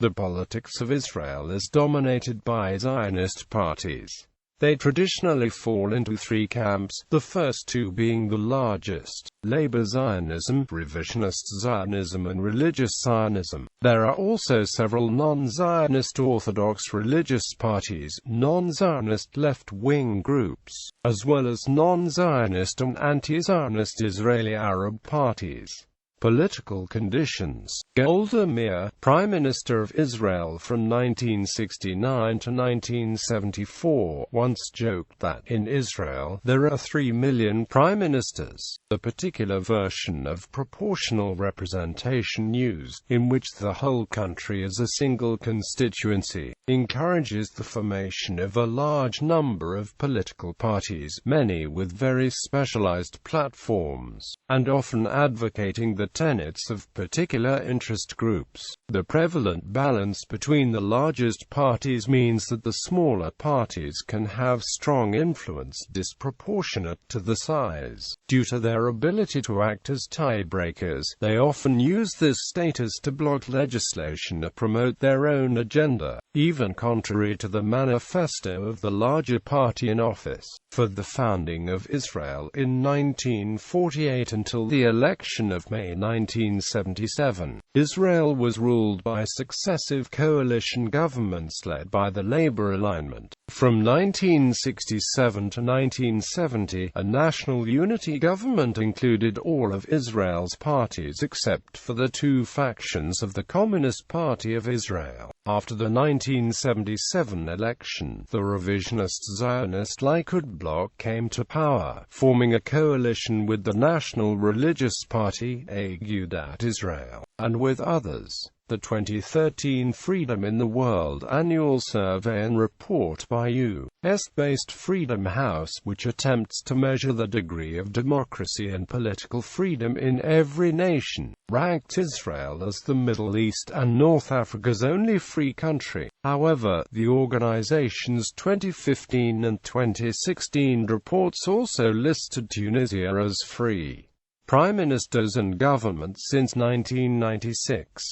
The politics of Israel is dominated by Zionist parties. They traditionally fall into three camps, the first two being the largest: labor Zionism, revisionist Zionism, and religious Zionism. There are also several non-Zionist Orthodox religious parties, non-Zionist left-wing groups, as well as non-Zionist and anti-Zionist Israeli Arab parties. Political conditions. Golda Meir, Prime Minister of Israel from 1969 to 1974, once joked that, in Israel, there are 3 million prime ministers. The particular version of proportional representation used, in which the whole country is a single constituency, encourages the formation of a large number of political parties, many with very specialized platforms, and often advocating the tenets of particular interest groups. The prevalent balance between the largest parties means that the smaller parties can have strong influence disproportionate to the size. Due to their ability to act as tiebreakers, they often use this status to block legislation or promote their own agenda, even contrary to the manifesto of the larger party in office. For the founding of Israel in 1948 until the election of May 1977, Israel was ruled by successive coalition governments led by the Labor alignment. From 1967 to 1970, a national unity government included all of Israel's parties except for the two factions of the Communist Party of Israel. After the 1977 election, the revisionist Zionist Likud bloc came to power, forming a coalition with the National Religious Party, Agudat Israel, and with others. The 2013 Freedom in the World annual survey and report by US-based Freedom House, which attempts to measure the degree of democracy and political freedom in every nation, ranked Israel as the Middle East and North Africa's only free country. However, the organization's 2015 and 2016 reports also listed Tunisia as free. Prime ministers and governments since 1996.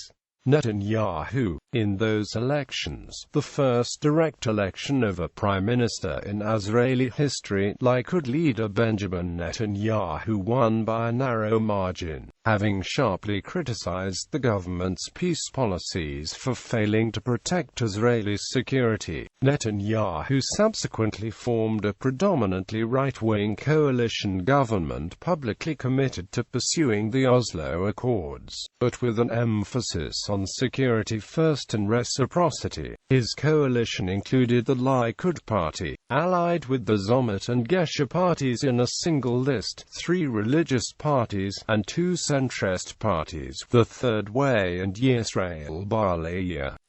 Netanyahu. In those elections, the first direct election of a prime minister in Israeli history, Likud leader Benjamin Netanyahu won by a narrow margin, having sharply criticized the government's peace policies for failing to protect Israeli security. Netanyahu subsequently formed a predominantly right-wing coalition government publicly committed to pursuing the Oslo Accords, but with an emphasis on security first and reciprocity. His coalition included the Likud party, allied with the Zomit and Gesher parties in a single list, 3 religious parties, and 2 centrist parties, the Third Way and Yisrael.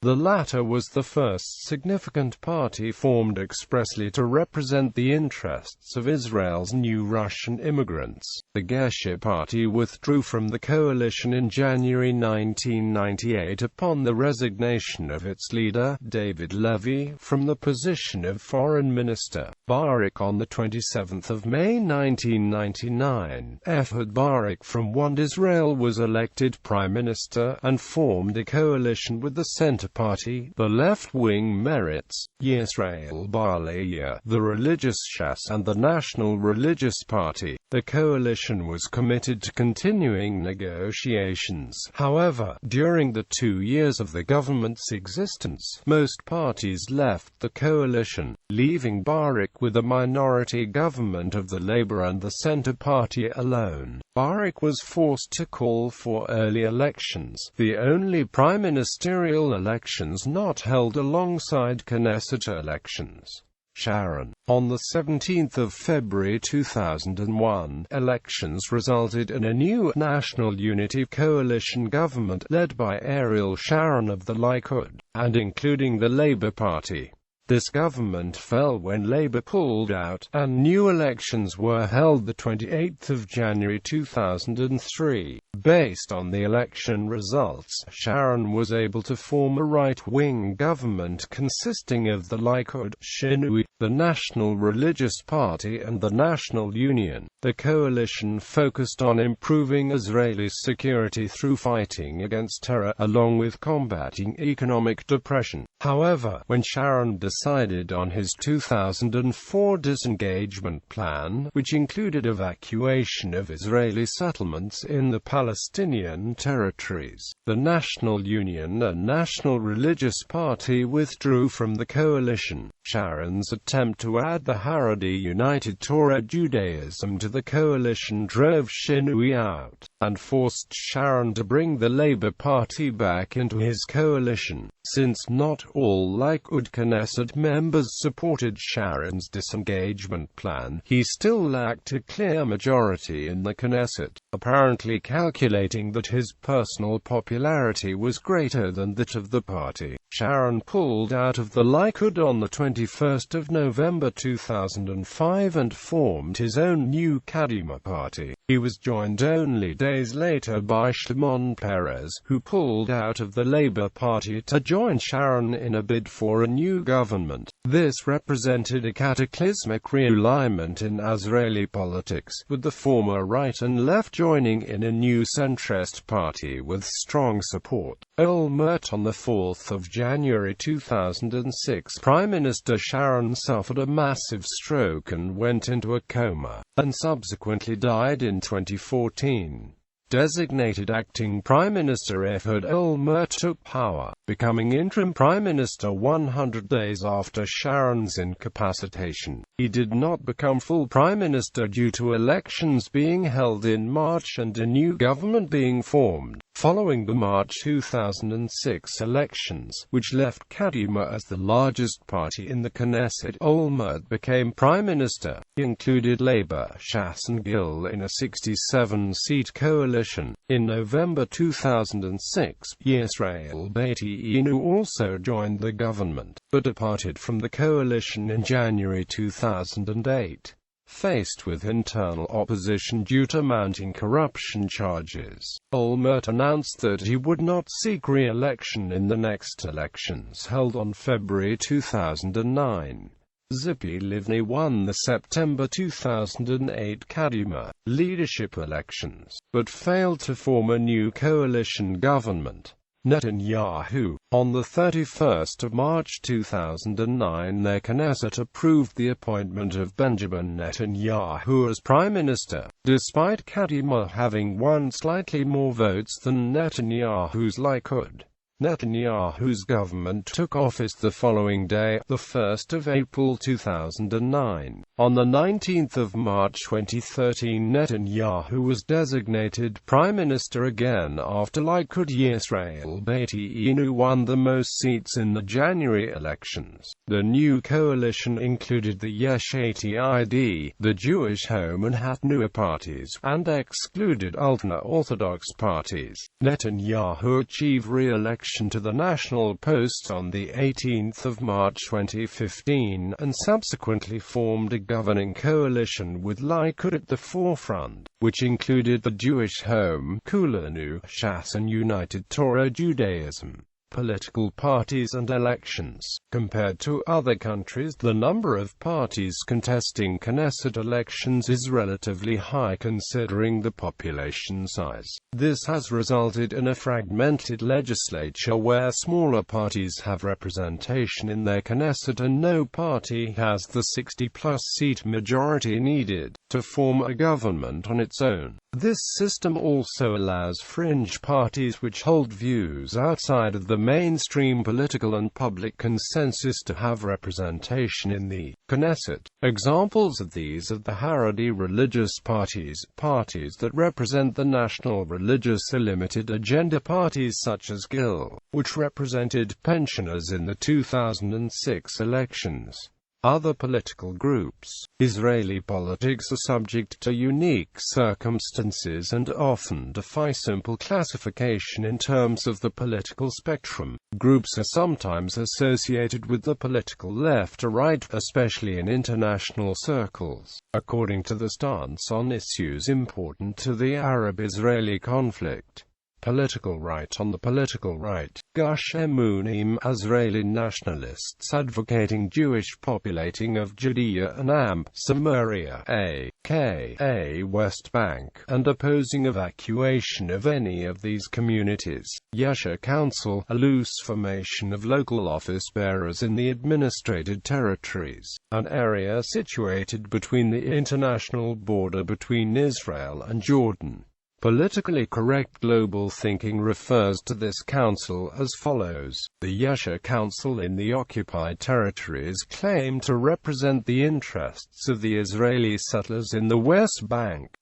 The latter was the first significant party formed expressly to represent the interests of Israel's new Russian immigrants. The Gesher party withdrew from the coalition in January 1998 upon the resignation of its leader, David Levy, from the position of foreign minister. Barak. On the 27th of May 1999, Ehud Barak from One Israel was elected prime minister, and formed a coalition with the Center Party, the left-wing Meretz, Yisrael Ba'aliyah, the religious Shas, and the National Religious Party. The coalition was committed to continuing negotiations. However, during the 2 years of the government's existence, most parties left the coalition, leaving Barak with a minority government of the Labour and the Centre Party alone. Barak was forced to call for early elections, the only prime ministerial elections not held alongside Knesset elections. Sharon. On the 17th of February 2001, elections resulted in a new national unity coalition government led by Ariel Sharon of the Likud, and including the Labour Party. This government fell when Labour pulled out, and new elections were held the 28th of January 2003. Based on the election results, Sharon was able to form a right-wing government consisting of the Likud, Shinui, the National Religious Party and the National Union. The coalition focused on improving Israeli security through fighting against terror, along with combating economic depression. However, when Sharon decided on his 2004 disengagement plan, which included evacuation of Israeli settlements in the Palestinian territories, the National Union and National Religious Party withdrew from the coalition. Sharon's attempt to add the Haredi United Torah Judaism to the coalition drove Shinui out, and forced Sharon to bring the Labour Party back into his coalition. Since not all Likud Knesset members supported Sharon's disengagement plan, he still lacked a clear majority in the Knesset, apparently calculating that his personal popularity was greater than that of the party. Sharon pulled out of the Likud on the 21st of November 2005 and formed his own new Kadima party. He was joined only days later by Shimon Peres, who pulled out of the Labour Party to join Sharon in a bid for a new government. This represented a cataclysmic realignment in Israeli politics, with the former right and left joining in a new centrist party with strong support. Olmert. On the 4th of January 2006, Prime Minister Sharon suffered a massive stroke and went into a coma, and subsequently died in 2014. Designated acting Prime Minister Ehud Olmert took power, becoming interim Prime Minister 100 days after Sharon's incapacitation. He did not become full Prime Minister due to elections being held in March and a new government being formed. Following the March 2006 elections, which left Kadima as the largest party in the Knesset, Olmert became Prime Minister. He included Labour, Shas and Gil in a 67-seat coalition. In November 2006, Yisrael-Beiteinu also joined the government, but departed from the coalition in January 2008. Faced with internal opposition due to mounting corruption charges, Olmert announced that he would not seek re-election in the next elections held on February 2009. Tzipi Livni won the September 2008 Kadima leadership elections, but failed to form a new coalition government. Netanyahu. On the 31st of March 2009, their Knesset approved the appointment of Benjamin Netanyahu as Prime Minister, despite Kadima having won slightly more votes than Netanyahu's Likud. Netanyahu's government took office the following day, the 1st of April 2009. On the 19th of March 2013, Netanyahu was designated Prime Minister again after Likud Yisrael-Beiteinu won the most seats in the January elections. The new coalition included the Yesh Atid, the Jewish Home and Hatnua parties, and excluded ultra-Orthodox parties. Netanyahu achieved re-election to the national post on the 18th of March 2015, and subsequently formed a governing coalition with Likud at the forefront, which included the Jewish Home, Kulanu, Shas and United Torah Judaism. Political parties and elections. Compared to other countries, the number of parties contesting Knesset elections is relatively high considering the population size. This has resulted in a fragmented legislature where smaller parties have representation in their Knesset and no party has the 60-plus seat majority needed to form a government on its own. This system also allows fringe parties which hold views outside of the mainstream political and public consensus to have representation in the Knesset. Examples of these are the Haredi religious parties, parties that represent the national religious limited agenda parties such as Gil, which represented pensioners in the 2006 elections. Other political groups. Israeli politics are subject to unique circumstances and often defy simple classification in terms of the political spectrum. Groups are sometimes associated with the political left or right, especially in international circles, according to the stance on issues important to the Arab-Israeli conflict. Political right. On the political right, Gush Emunim, Israeli nationalists advocating Jewish populating of Judea and Samaria, aka West Bank, and opposing evacuation of any of these communities. Yesha Council, a loose formation of local office bearers in the administrated territories, an area situated between the international border between Israel and Jordan. Politically correct global thinking refers to this council as follows. The Yesha Council in the occupied territories claim to represent the interests of the Israeli settlers in the West Bank.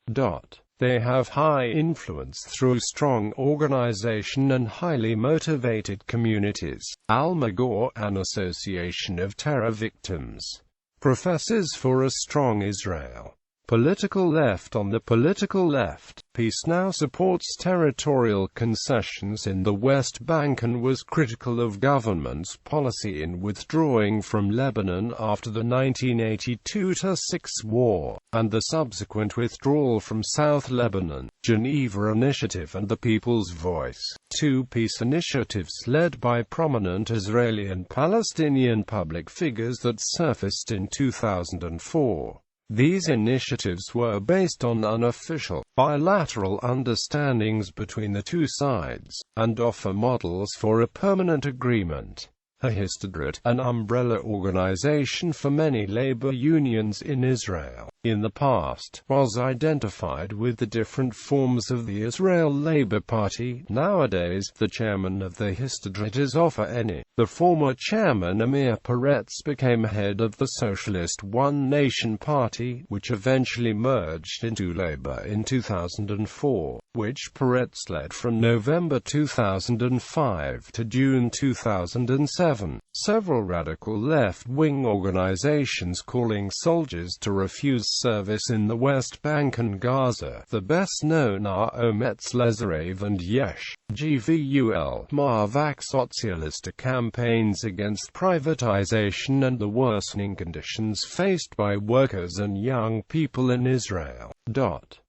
They have high influence through strong organization and highly motivated communities. Al-Magor, an association of terror victims, professes for a strong Israel. Political left. On the political left, Peace Now supports territorial concessions in the West Bank and was critical of government's policy in withdrawing from Lebanon after the 1982-6 war, and the subsequent withdrawal from South Lebanon. Geneva Initiative and the People's Voice, two peace initiatives led by prominent Israeli and Palestinian public figures that surfaced in 2004. These initiatives were based on unofficial, bilateral understandings between the two sides, and offer models for a permanent agreement. Histadrut, an umbrella organization for many labor unions in Israel, in the past, was identified with the different forms of the Israel Labor Party. Nowadays, the chairman of the Histadrut is Ofer Eni. The former chairman Amir Peretz became head of the Socialist One Nation Party, which eventually merged into Labor in 2004, which Peretz led from November 2005 to June 2007. Several radical left-wing organizations calling soldiers to refuse service in the West Bank and Gaza. The best known are Ometz Lezarev and Yesh Gvul Mavak Socialist campaigns against privatization and the worsening conditions faced by workers and young people in Israel.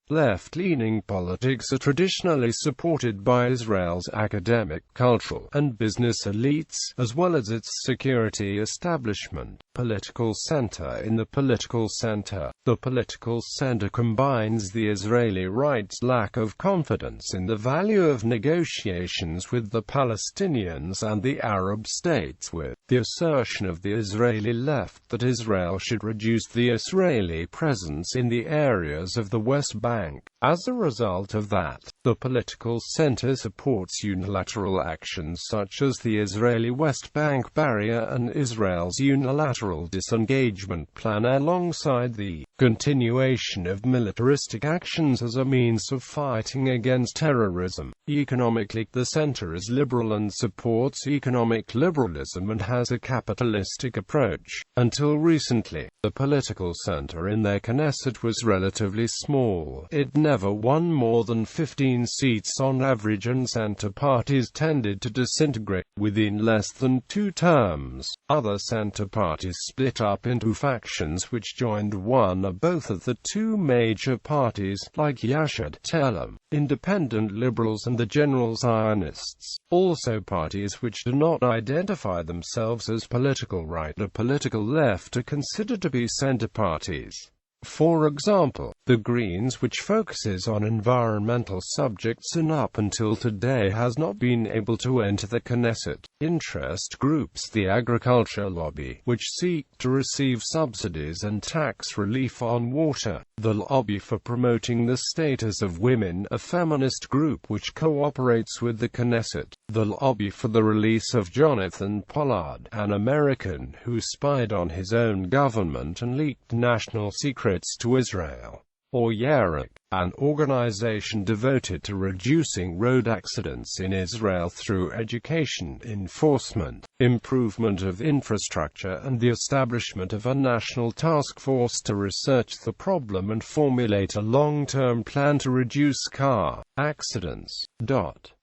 Left-leaning politics are traditionally supported by Israel's academic, cultural, and business elites, as well as its security establishment. Political center. In the political center, the political center combines the Israeli right's lack of confidence in the value of negotiations with the Palestinians and the Arab states with the assertion of the Israeli left that Israel should reduce the Israeli presence in the areas of the West Bank. As a result of that, the political center supports unilateral actions such as the Israeli West Bank barrier and Israel's unilateral disengagement plan alongside the continuation of militaristic actions as a means of fighting against terrorism. Economically, the center is liberal and supports economic liberalism and has a capitalistic approach. Until recently, the political center in their Knesset was relatively small. It never won more than 15 seats on average, and center parties tended to disintegrate within less than 2 terms. Other center parties split up into factions which joined one or both of the 2 major parties, like Yashad Telem, Independent Liberals and the General Zionists. Also, parties which do not identify themselves as political right or political left are considered to be center parties. For example, the Greens, which focuses on environmental subjects and up until today has not been able to enter the Knesset. Interest groups. The agriculture lobby, which seek to receive subsidies and tax relief on water. The lobby for promoting the status of women, a feminist group which cooperates with the Knesset. The lobby for the release of Jonathan Pollard, an American who spied on his own government and leaked national secrets to Israel. or Yarak, an organization devoted to reducing road accidents in Israel through education, enforcement, improvement of infrastructure and the establishment of a national task force to research the problem and formulate a long-term plan to reduce car accidents.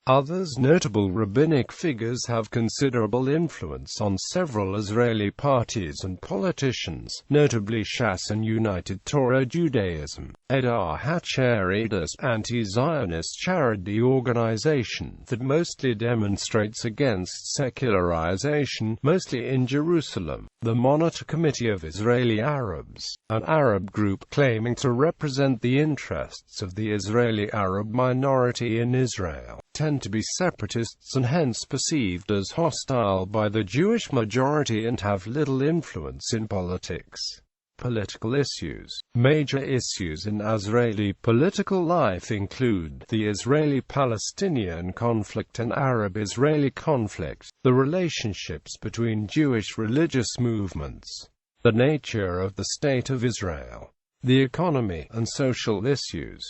Others notable rabbinic figures have considerable influence on several Israeli parties and politicians, notably Shas and United Torah Judaism. Edar HaCharedas, anti-Zionist charity organization that mostly demonstrates against secularization, mostly in Jerusalem. The Monitor Committee of Israeli Arabs, an Arab group claiming to represent the interests of the Israeli Arab minority in Israel, tend to be separatists and hence perceived as hostile by the Jewish majority and have little influence in politics. Political issues. Major issues in Israeli political life include the Israeli-Palestinian conflict and Arab-Israeli conflict, the relationships between Jewish religious movements, the nature of the State of Israel, the economy and social issues.